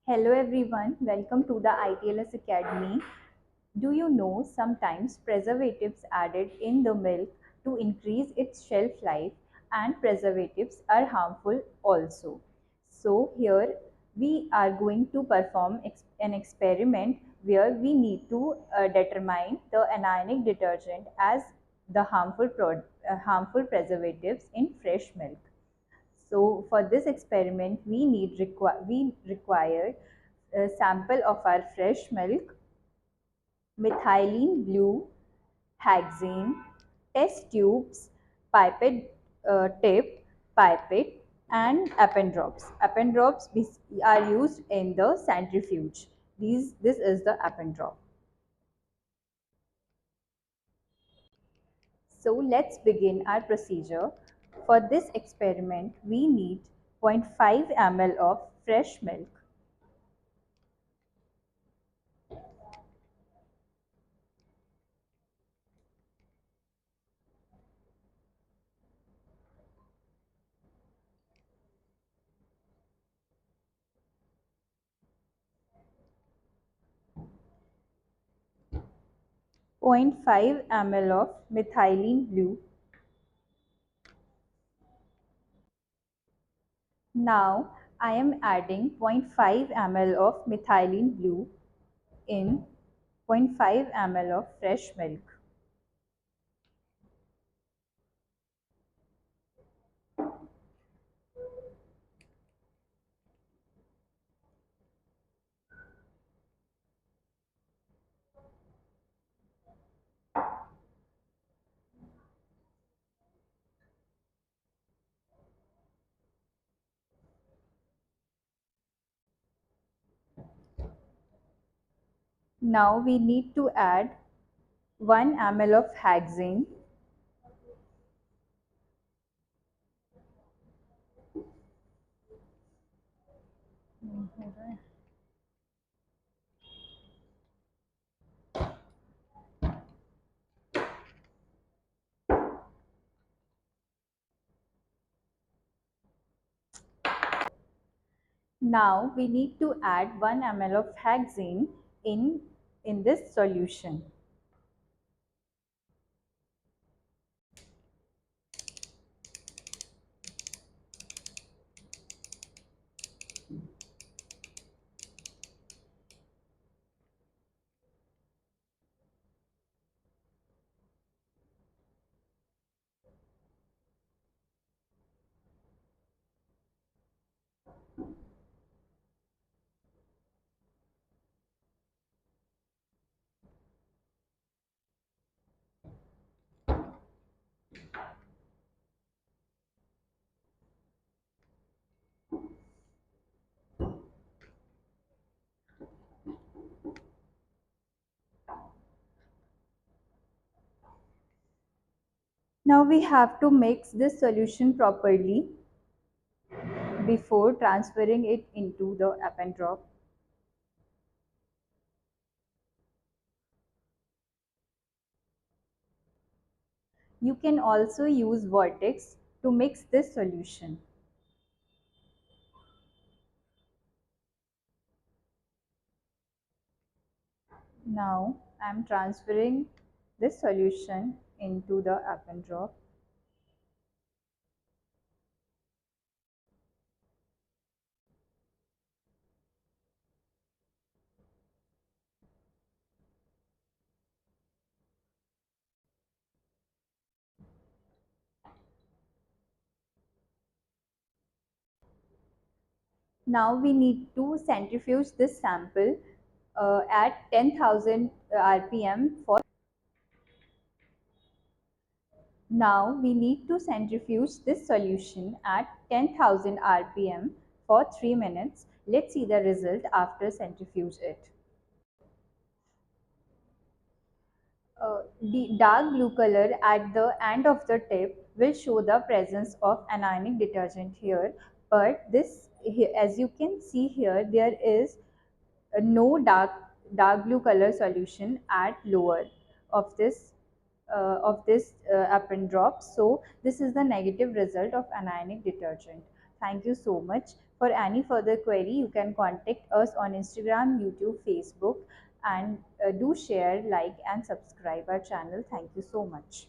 Hello everyone, welcome to the ITLS Academy. Do you know sometimes preservatives added in the milk to increase its shelf life and preservatives are harmful also. So here we are going to perform an experiment where we need to determine the anionic detergent as the harmful preservatives in fresh milk. So for this experiment, we required a sample of our fresh milk, methylene blue, hexane, test tubes, pipette tip, pipette, and append drops. Append drops are used in the centrifuge. This is the append drop. So let's begin our procedure. For this experiment, we need 0.5 ml of fresh milk, 0.5 ml of methylene blue. Now I am adding 0.5 ml of methylene blue in 0.5 ml of fresh milk. Now we need to add 1 ml of hexane, now we need to add 1 ml of hexane in this solution. Now we have to mix this solution properly before transferring it into the append drop. You can also use Vortex to mix this solution. Now I am transferring this solution into the append drop. Now we need to centrifuge this sample at 10,000 rpm for. Now we need to centrifuge this solution at 10,000 rpm for 3 minutes. Let's see the result after centrifuge it. The dark blue color at the end of the tip will show the presence of anionic detergent here, but as you can see here, there is no dark blue color solution at lower of this append drop. So this is the negative result of anionic detergent. Thank you so much For any further query, you can contact us on Instagram, YouTube, Facebook, and do share, like, and subscribe our channel. Thank you so much.